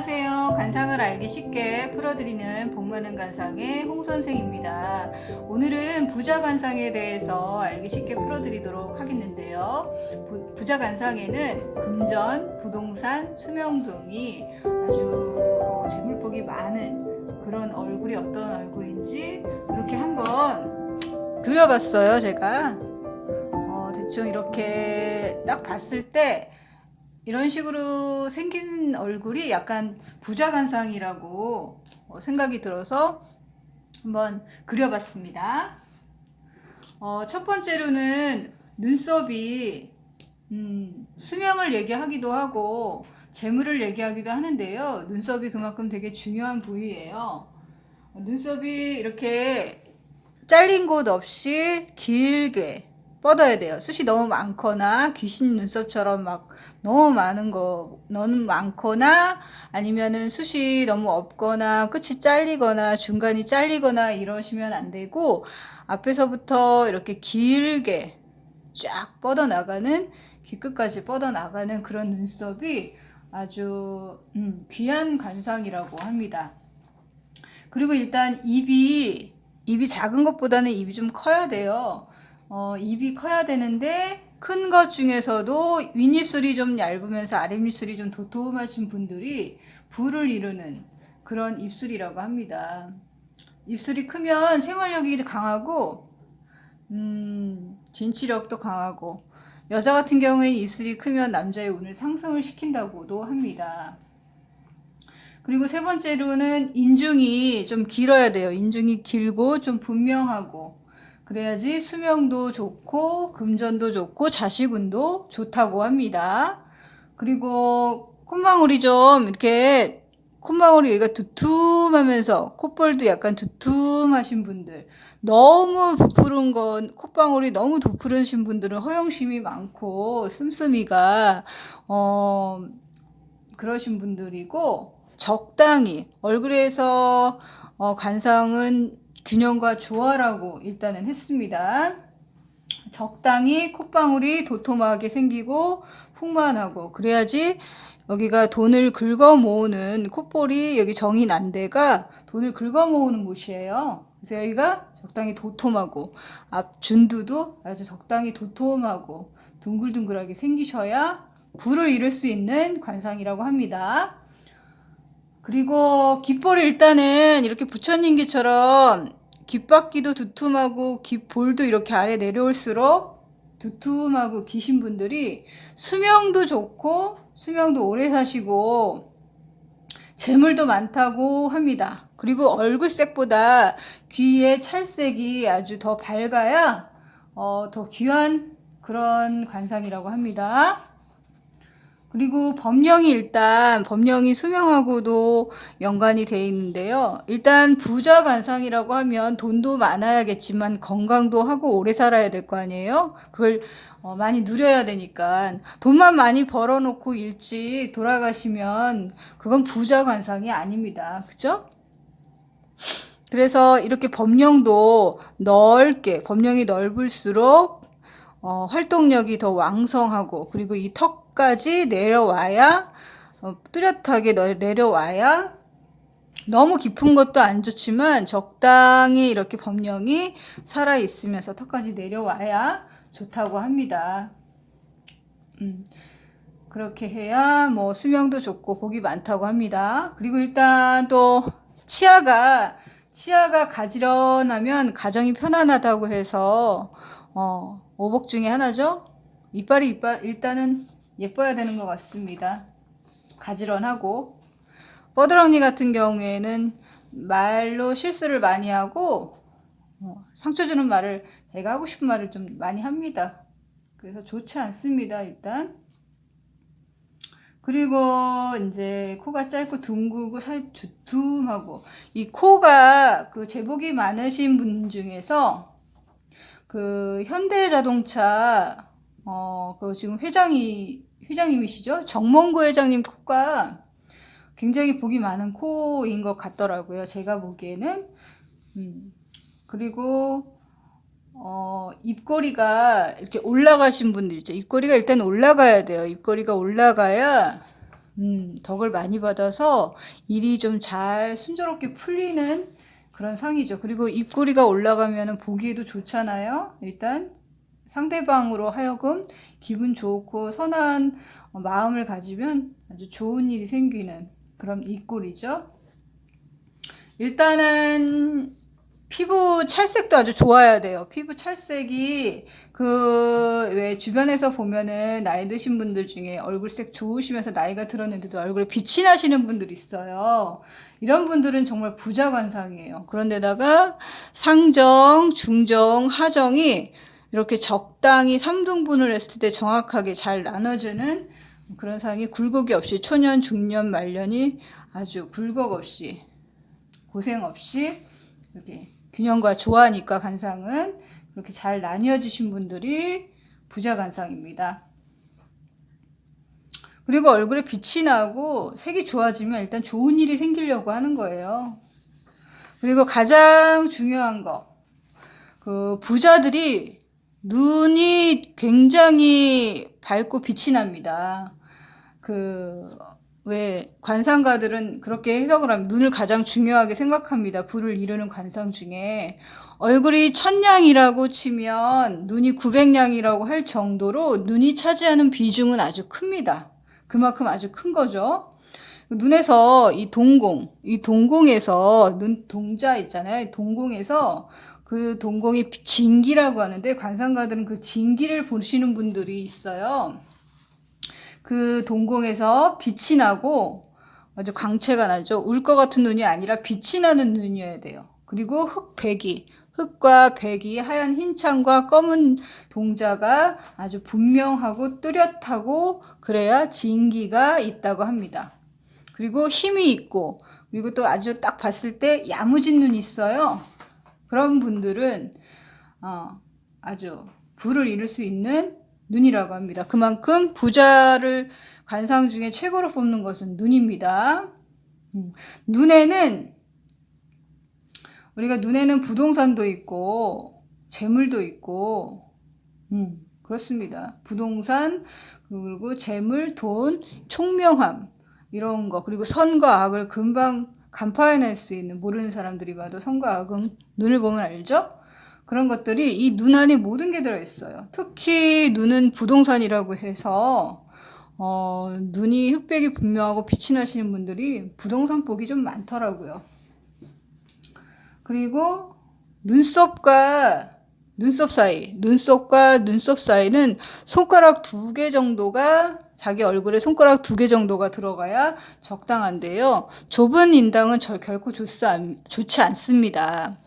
안녕하세요. 관상을 알기 쉽게 풀어드리는 복 많은 관상의 홍 선생입니다. 오늘은 부자 관상에 대해서 알기 쉽게 풀어드리도록 하겠는데요. 부자 관상에는 금전, 부동산, 수명 등이 아주 재물복이 많은 그런 얼굴이 어떤 얼굴인지 이렇게 한번 그려봤어요. 제가 대충 이렇게 딱 봤을 때 이런 식으로 생긴 얼굴이 약간 부자간상이라고 생각이 들어서 한번 그려봤습니다. 첫 번째로는 눈썹이 수명을 얘기하기도 하고 재물을 얘기하기도 하는데요. 눈썹이 그만큼 되게 중요한 부위예요. 눈썹이 이렇게 잘린 곳 없이 길게 뻗어야 돼요. 숱이 너무 많거나 귀신 눈썹처럼 막 너무 많거나 아니면은 숱이 너무 없거나 끝이 잘리거나 중간이 잘리거나 이러시면 안 되고 앞에서부터 이렇게 길게 쫙 뻗어나가는 귀끝까지 뻗어나가는 그런 눈썹이 아주 귀한 관상이라고 합니다. 그리고 일단 입이 작은 것보다는 입이 좀 커야 돼요. 입이 커야 되는데 큰 것 중에서도 윗입술이 좀 얇으면서 아랫입술이 좀 도톰하신 분들이 부를 이루는 그런 입술이라고 합니다. 입술이 크면 생활력이 강하고 진취력도 강하고 여자 같은 경우에는 입술이 크면 남자의 운을 상승을 시킨다고도 합니다. 그리고 세 번째로는 인중이 좀 길어야 돼요. 인중이 길고 좀 분명하고 그래야지 수명도 좋고 금전도 좋고 자식운도 좋다고 합니다. 그리고 콧망울이 좀 이렇게 콧망울이 여기가 두툼하면서 콧볼도 약간 두툼하신 분들, 너무 부푸른 건 콧방울이 너무 부푸르신 분들은 허영심이 많고 씀씀이가 그러신 분들이고, 적당히 얼굴에서 관상은 균형과 조화라고 일단은 했습니다. 적당히 콧방울이 도톰하게 생기고 풍만하고 그래야지 여기가 돈을 긁어 모으는 콧볼이 여기 정이 난 데가 돈을 긁어 모으는 곳이에요. 그래서 여기가 적당히 도톰하고 앞 준두도 아주 적당히 도톰하고 둥글둥글하게 생기셔야 부를 이룰 수 있는 관상이라고 합니다. 그리고 귓볼이 일단은 이렇게 부처님기처럼 귓바퀴도 두툼하고 귓볼도 이렇게 아래 내려올수록 두툼하고 기신 분들이 수명도 좋고 수명도 오래 사시고 재물도 많다고 합니다. 그리고 얼굴색보다 귀의 찰색이 아주 더 밝아야 더 귀한 그런 관상이라고 합니다. 그리고 법령이 수명하고도 연관이 되어 있는데요. 일단 부자 관상이라고 하면 돈도 많아야겠지만 건강도 하고 오래 살아야 될 거 아니에요. 그걸 많이 누려야 되니까 돈만 많이 벌어놓고 일찍 돌아가시면 그건 부자 관상이 아닙니다. 그죠? 그래서 이렇게 법령이 넓을수록 활동력이 더 왕성하고 그리고 이 턱까지 내려와야 뚜렷하게 내려와야 너무 깊은 것도 안 좋지만 적당히 이렇게 법령이 살아 있으면서 턱까지 내려와야 좋다고 합니다. 그렇게 해야 뭐 수명도 좋고 복이 많다고 합니다. 그리고 일단 또 치아가 가지런하면 가정이 편안하다고 해서 오복 중에 하나죠. 이빨이 일단은 예뻐야 되는 것 같습니다. 가지런하고 뻐드렁니 같은 경우에는 말로 실수를 많이 하고 상처 주는 말을 제가 하고 싶은 말을 좀 많이 합니다. 그래서 좋지 않습니다. 일단 그리고 이제 코가 짧고 둥글고 살 두툼하고 이 코가 그 제복이 많으신 분 중에서 그 현대자동차 그 지금 회장님이시죠? 정몽구 회장님 코가 굉장히 복이 많은 코인 것 같더라고요. 제가 보기에는. 그리고 입꼬리가 이렇게 올라가신 분들 있죠. 입꼬리가 일단 올라가야 돼요. 입꼬리가 올라가야 덕을 많이 받아서 일이 좀 잘 순조롭게 풀리는 그런 상이죠. 그리고 입꼬리가 올라가면 보기에도 좋잖아요. 일단 상대방으로 하여금 기분 좋고 선한 마음을 가지면 아주 좋은 일이 생기는 그런 입꼬리죠. 일단은 피부 찰색도 아주 좋아야 돼요. 피부 찰색이 왜 주변에서 보면은 나이 드신 분들 중에 얼굴색 좋으시면서 나이가 들었는데도 얼굴에 빛이 나시는 분들이 있어요. 이런 분들은 정말 부자 관상이에요. 그런데다가 상정, 중정, 하정이 이렇게 적당히 3등분을 했을 때 정확하게 잘 나눠주는 그런 상이 굴곡이 없이 초년, 중년, 말년이 아주 굴곡 없이 고생 없이 이렇게 균형과 조화니까 간상은 그렇게 잘 나뉘어 주신 분들이 부자 간상입니다. 그리고 얼굴에 빛이 나고 색이 좋아지면 일단 좋은 일이 생기려고 하는 거예요. 그리고 가장 중요한 거, 부자들이 눈이 굉장히 밝고 빛이 납니다. 왜 관상가들은 그렇게 해석을 하면 눈을 가장 중요하게 생각합니다. 부를 이루는 관상 중에 얼굴이 1000냥이라고 치면 눈이 900냥이라고 할 정도로 눈이 차지하는 비중은 아주 큽니다. 그만큼 아주 큰 거죠. 눈에서 이 동공에서 눈 동자 있잖아요. 동공에서 그 동공이 진기라고 하는데 관상가들은 그 진기를 보시는 분들이 있어요. 그 동공에서 빛이 나고 아주 광채가 나죠. 울 것 같은 눈이 아니라 빛이 나는 눈이어야 돼요. 그리고 흑과 백이 하얀 흰창과 검은 동자가 아주 분명하고 뚜렷하고 그래야 진기가 있다고 합니다. 그리고 힘이 있고 그리고 또 아주 딱 봤을 때 야무진 눈이 있어요. 그런 분들은 아주 부를 이룰 수 있는 눈이라고 합니다. 그만큼 부자를 관상 중에 최고로 뽑는 것은 눈입니다. 우리가 눈에는 부동산도 있고 재물도 있고 그렇습니다. 부동산 그리고 재물, 돈, 총명함 이런 거 그리고 선과 악을 금방 간파해낼 수 있는 모르는 사람들이 봐도 선과 악은 눈을 보면 알죠? 그런 것들이 이 눈 안에 모든 게 들어있어요. 특히 눈은 부동산이라고 해서 눈이 흑백이 분명하고 빛이 나시는 분들이 부동산 복이 좀 많더라고요. 그리고 눈썹과 눈썹 사이는 손가락 2개 정도가 자기 얼굴에 손가락 2개 정도가 들어가야 적당한데요. 좁은 인당은 결코 좋지 않습니다.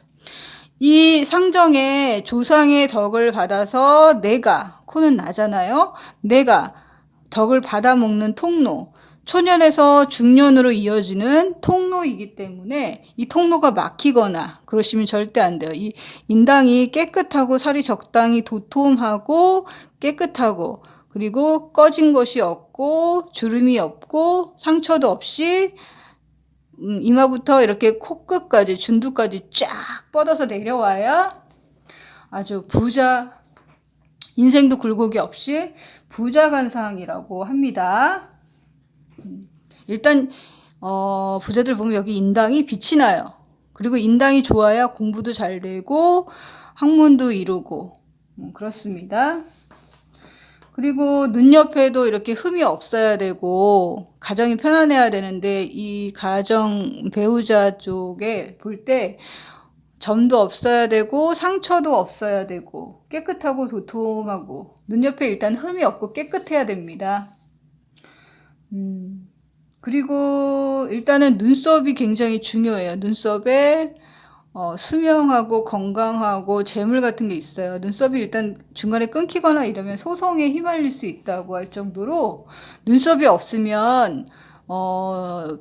이 상정에 조상의 덕을 받아서 코는 나잖아요. 내가 덕을 받아먹는 통로, 초년에서 중년으로 이어지는 통로이기 때문에 이 통로가 막히거나 그러시면 절대 안 돼요. 이 인당이 깨끗하고 살이 적당히 도톰하고 깨끗하고 그리고 꺼진 것이 없고 주름이 없고 상처도 없이 이마부터 이렇게 코끝까지 준두까지 쫙 뻗어서 내려와야 아주 인생도 굴곡이 없이 부자 간상이라고 합니다. 일단 부자들 보면 여기 인당이 빛이 나요. 그리고 인당이 좋아야 공부도 잘 되고 학문도 이루고 그렇습니다. 그리고 눈 옆에도 이렇게 흠이 없어야 되고 가정이 편안해야 되는데 이 가정 배우자 쪽에 볼 때 점도 없어야 되고 상처도 없어야 되고 깨끗하고 도톰하고 눈 옆에 일단 흠이 없고 깨끗해야 됩니다. 그리고 일단은 눈썹이 굉장히 중요해요. 눈썹에 수명하고 건강하고 재물 같은 게 있어요. 눈썹이 일단 중간에 끊기거나 이러면 소송에 휘말릴 수 있다고 할 정도로 눈썹이 없으면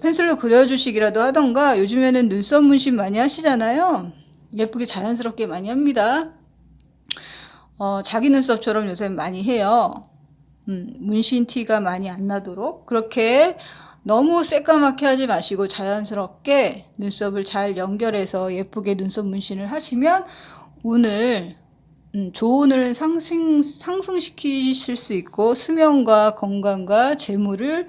펜슬로 그려주시기라도 하던가 요즘에는 눈썹 문신 많이 하시잖아요. 예쁘게 자연스럽게 많이 합니다. 자기 눈썹처럼 요새 많이 해요. 문신 티가 많이 안 나도록 그렇게 너무 새까맣게 하지 마시고 자연스럽게 눈썹을 잘 연결해서 예쁘게 눈썹 문신을 하시면 운을 조언을 상승시키실 수 있고 수명과 건강과 재물을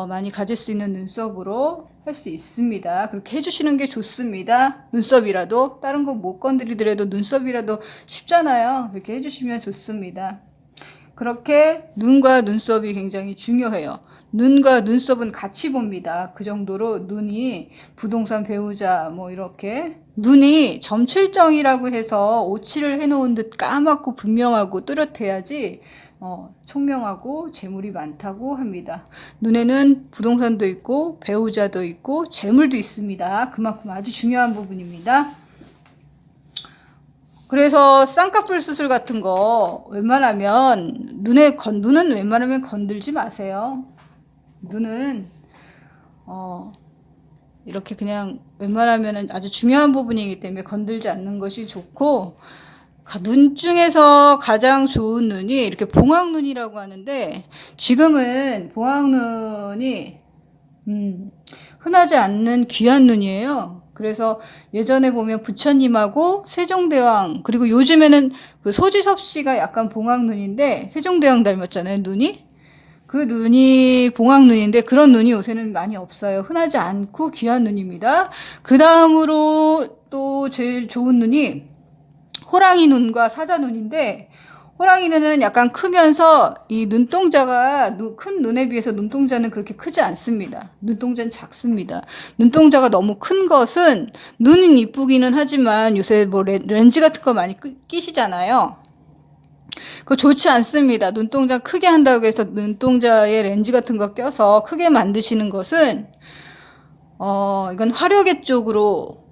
많이 가질 수 있는 눈썹으로 할 수 있습니다. 그렇게 해주시는 게 좋습니다. 눈썹이라도 다른 거 못 건드리더라도 눈썹이라도 쉽잖아요. 그렇게 해주시면 좋습니다. 그렇게 눈과 눈썹이 굉장히 중요해요. 눈과 눈썹은 같이 봅니다. 그 정도로 눈이 부동산 배우자 뭐 이렇게 눈이 점칠정이라고 해서 오칠을 해놓은 듯 까맣고 분명하고 뚜렷해야지 총명하고 재물이 많다고 합니다. 눈에는 부동산도 있고 배우자도 있고 재물도 있습니다. 그만큼 아주 중요한 부분입니다. 그래서 쌍꺼풀 수술 같은 거 웬만하면 눈은 웬만하면 건들지 마세요. 눈은 이렇게 그냥 웬만하면 아주 중요한 부분이기 때문에 건들지 않는 것이 좋고, 눈 중에서 가장 좋은 눈이 이렇게 봉황눈이라고 하는데, 지금은 봉황눈이 흔하지 않는 귀한 눈이에요. 그래서 예전에 보면 부처님하고 세종대왕, 그리고 요즘에는 그 소지섭 씨가 약간 봉황눈인데 세종대왕 닮았잖아요, 눈이. 그 눈이 봉황눈인데 그런 눈이 요새는 많이 없어요. 흔하지 않고 귀한 눈입니다. 그 다음으로 또 제일 좋은 눈이 호랑이 눈과 사자 눈인데, 호랑이 눈은 약간 크면서 이 눈동자가 큰 눈에 비해서 눈동자는 그렇게 크지 않습니다. 눈동자는 작습니다. 눈동자가 너무 큰 것은 눈은 이쁘기는 하지만 요새 뭐 렌즈 같은 거 많이 끼시잖아요. 그거 좋지 않습니다. 눈동자 크게 한다고 해서 눈동자에 렌즈 같은 거 껴서 크게 만드시는 것은 이건 화려계 쪽으로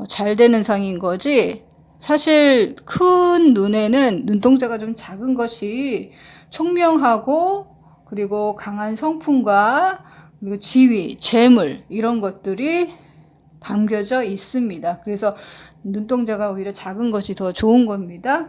잘 되는 상인 거지, 사실 큰 눈에는 눈동자가 좀 작은 것이 총명하고 그리고 강한 성품과 그리고 지위, 재물 이런 것들이 담겨져 있습니다. 그래서 눈동자가 오히려 작은 것이 더 좋은 겁니다.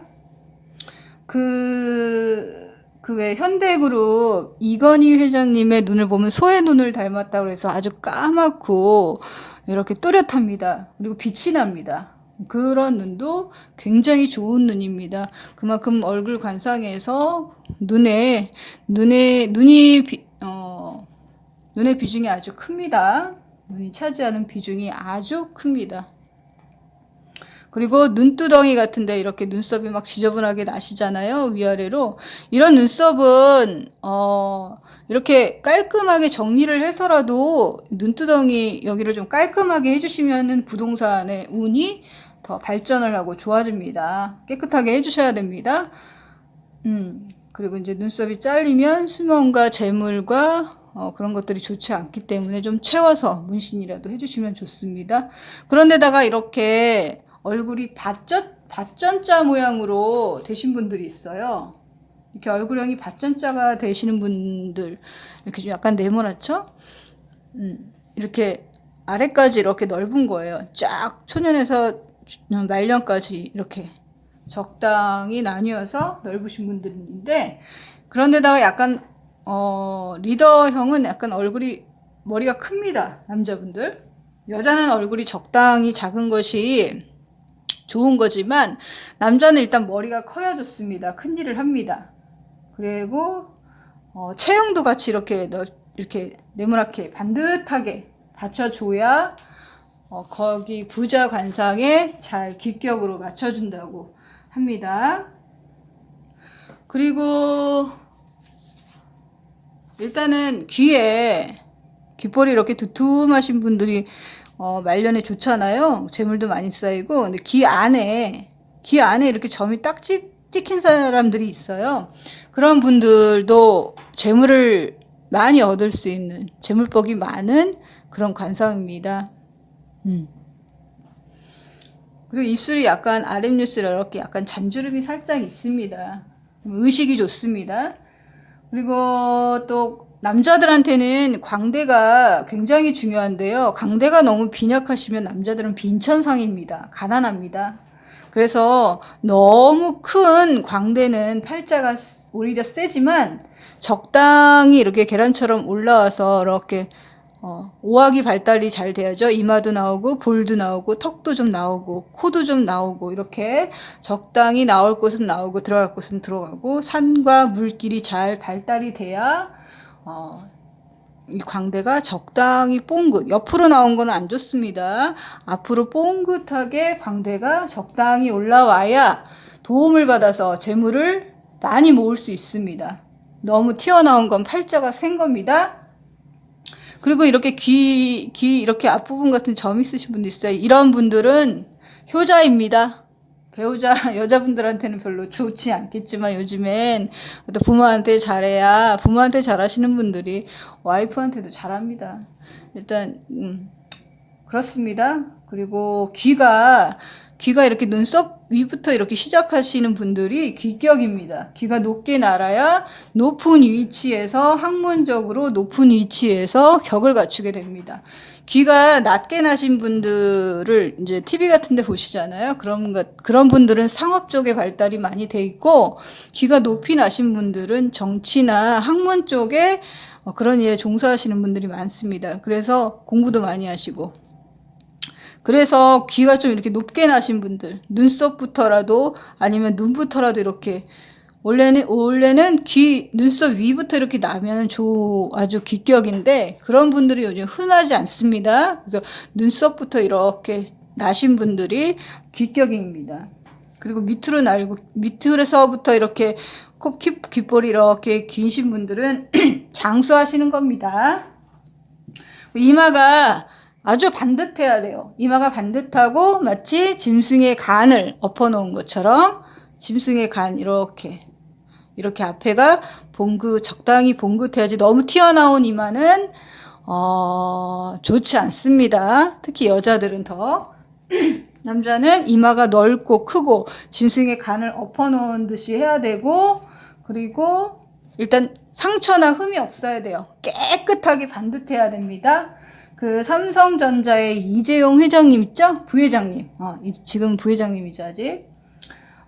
왜 현대그룹 이건희 회장님의 눈을 보면 소의 눈을 닮았다고 해서 아주 까맣고 이렇게 또렷합니다. 그리고 빛이 납니다. 그런 눈도 굉장히 좋은 눈입니다. 그만큼 얼굴 관상에서 눈의 비중이 아주 큽니다. 눈이 차지하는 비중이 아주 큽니다. 그리고 눈두덩이 같은데 이렇게 눈썹이 막 지저분하게 나시잖아요, 위아래로. 이런 눈썹은 이렇게 깔끔하게 정리를 해서라도 눈두덩이 여기를 좀 깔끔하게 해주시면은 부동산의 운이 더 발전을 하고 좋아집니다. 깨끗하게 해주셔야 됩니다. 그리고 이제 눈썹이 잘리면 수명과 재물과 그런 것들이 좋지 않기 때문에 좀 채워서 문신이라도 해주시면 좋습니다. 그런데다가 이렇게 얼굴이 밭전자 모양으로 되신 분들이 있어요. 이렇게 얼굴형이 밭전자가 되시는 분들, 이렇게 좀 약간 네모나죠? 이렇게 아래까지 이렇게 넓은 거예요. 쫙 초년에서 말년까지 이렇게 적당히 나뉘어서 넓으신 분들인데, 그런데다가 약간 리더형은 약간 머리가 큽니다. 남자분들. 여자는 얼굴이 적당히 작은 것이 좋은 거지만 남자는 일단 머리가 커야 좋습니다. 큰 일을 합니다. 그리고 체형도 같이 이렇게 네모나게 반듯하게 받쳐줘야 거기 부자 관상에 잘 기격으로 맞춰준다고 합니다. 그리고 일단은 귓볼이 이렇게 두툼하신 분들이 말년에 좋잖아요. 재물도 많이 쌓이고. 근데 귀 안에 이렇게 점이 딱 찍힌 사람들이 있어요. 그런 분들도 재물을 많이 얻을 수 있는, 재물복이 많은 그런 관상입니다. 그리고 입술이 약간 아랫입술에 이렇게 약간 잔주름이 살짝 있습니다. 의식이 좋습니다. 그리고 또 남자들한테는 광대가 굉장히 중요한데요. 광대가 너무 빈약하시면 남자들은 빈천상입니다. 가난합니다. 그래서 너무 큰 광대는 팔자가 오히려 세지만 적당히 이렇게 계란처럼 올라와서 이렇게 오학이 발달이 잘 돼야죠. 이마도 나오고 볼도 나오고 턱도 좀 나오고 코도 좀 나오고 이렇게 적당히 나올 곳은 나오고 들어갈 곳은 들어가고 산과 물길이 잘 발달이 돼야 이 광대가 적당히 뽕긋, 옆으로 나온 건 안 좋습니다. 앞으로 뽕긋하게 광대가 적당히 올라와야 도움을 받아서 재물을 많이 모을 수 있습니다. 너무 튀어나온 건 팔자가 센 겁니다. 그리고 이렇게 귀 이렇게 앞부분 같은 점 있으신 분도 있어요. 이런 분들은 효자입니다. 배우자, 여자분들한테는 별로 좋지 않겠지만 요즘엔 또 부모한테 잘해야, 부모한테 잘하시는 분들이 와이프한테도 잘합니다. 일단, 그렇습니다. 그리고 귀가 이렇게 눈썹 위부터 이렇게 시작하시는 분들이 귀격입니다. 귀가 높게 날아야 높은 위치에서 학문적으로 높은 위치에서 격을 갖추게 됩니다. 귀가 낮게 나신 분들을 이제 TV 같은 데 보시잖아요. 그런 분들은 상업 쪽에 발달이 많이 돼 있고, 귀가 높이 나신 분들은 정치나 학문 쪽에 그런 일에 종사하시는 분들이 많습니다. 그래서 공부도 많이 하시고. 그래서 귀가 좀 이렇게 높게 나신 분들, 눈썹부터라도 아니면 눈부터라도 이렇게 원래는 귀 눈썹 위부터 이렇게 나면 아주 귀격인데 그런 분들이 요즘 흔하지 않습니다. 그래서 눈썹부터 이렇게 나신 분들이 귀격입니다. 그리고 밑으로서부터 이렇게 귓볼이 이렇게 기신 분들은 장수하시는 겁니다. 이마가 아주 반듯해야 돼요. 이마가 반듯하고 마치 짐승의 간을 엎어놓은 것처럼 짐승의 간 이렇게 앞에가 적당히 봉긋해야지. 너무 튀어나온 이마는 좋지 않습니다. 특히 여자들은 더. 남자는 이마가 넓고 크고 짐승의 간을 엎어놓은 듯이 해야 되고, 그리고 일단 상처나 흠이 없어야 돼요. 깨끗하게 반듯해야 됩니다. 그 삼성전자의 이재용 회장님 있죠? 부회장님. 지금 부회장님이죠, 아직.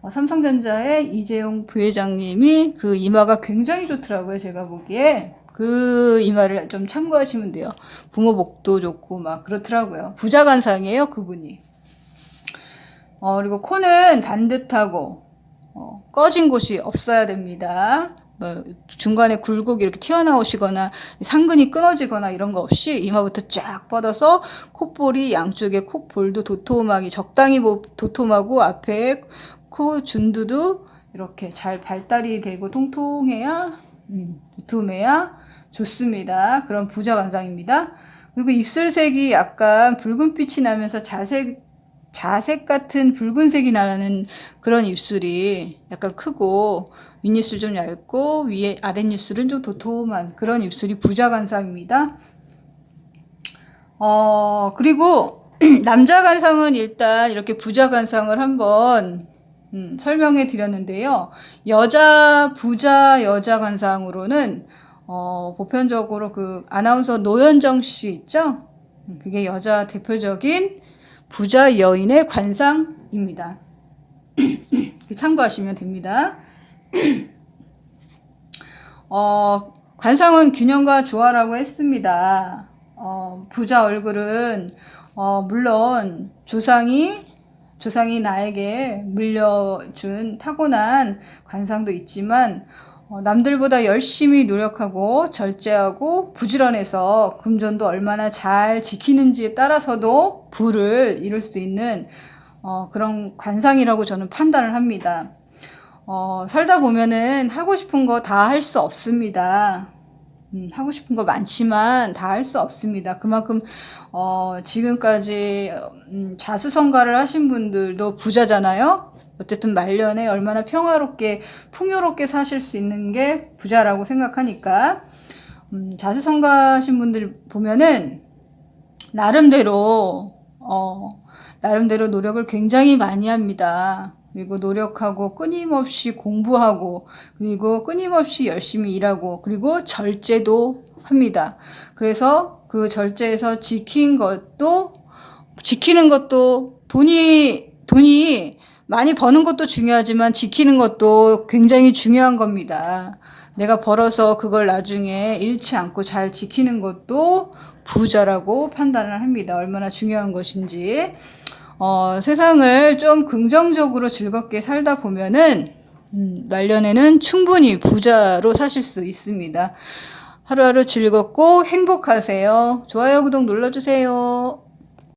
삼성전자의 이재용 부회장님이 그 이마가 굉장히 좋더라고요, 제가 보기에. 그 이마를 좀 참고하시면 돼요. 부모복도 좋고 막 그렇더라고요. 부자간상이에요, 그분이. 그리고 코는 반듯하고, 꺼진 곳이 없어야 됩니다. 중간에 굴곡이 이렇게 튀어나오시거나 상근이 끊어지거나 이런 거 없이 이마부터 쫙 뻗어서 콧볼이 양쪽에 콧볼도 도톰하게 적당히 도톰하고 앞에 코 준두도 이렇게 잘 발달이 되고 통통해야 두툼해야 좋습니다. 그런 부자간상입니다. 그리고 입술색이 약간 붉은빛이 나면서 자색 같은 붉은색이 나는 그런 입술이 약간 크고 윗입술 좀 얇고 아랫입술은 좀 도톰한 그런 입술이 부자간상입니다. 그리고 남자간상은 일단 이렇게 부자간상을 한번 설명해 드렸는데요. 부자 여자간상으로는 보편적으로 그 아나운서 노현정 씨 있죠? 그게 여자 대표적인 부자 여인의 관상입니다. 참고하시면 됩니다. 관상은 균형과 조화라고 했습니다. 부자 얼굴은 물론 조상이 나에게 물려준 타고난 관상도 있지만 남들보다 열심히 노력하고 절제하고 부지런해서 금전도 얼마나 잘 지키는지에 따라서도 부를 이룰 수 있는 그런 관상이라고 저는 판단을 합니다. 살다 보면은 하고 싶은 거 다 할 수 없습니다. 하고 싶은 거 많지만 다 할 수 없습니다. 그만큼 지금까지 자수성가를 하신 분들도 부자잖아요. 어쨌든 말년에 얼마나 평화롭게 풍요롭게 사실 수 있는 게 부자라고 생각하니까 자수성가하신 분들 보면은 나름대로 노력을 굉장히 많이 합니다. 그리고 노력하고 끊임없이 공부하고 그리고 끊임없이 열심히 일하고 그리고 절제도 합니다. 그래서 그 절제에서 지키는 것도 돈이 많이 버는 것도 중요하지만 지키는 것도 굉장히 중요한 겁니다. 내가 벌어서 그걸 나중에 잃지 않고 잘 지키는 것도 부자라고 판단을 합니다. 얼마나 중요한 것인지. 세상을 좀 긍정적으로 즐겁게 살다 보면은 말년에는 충분히 부자로 사실 수 있습니다. 하루하루 즐겁고 행복하세요. 좋아요, 구독 눌러주세요.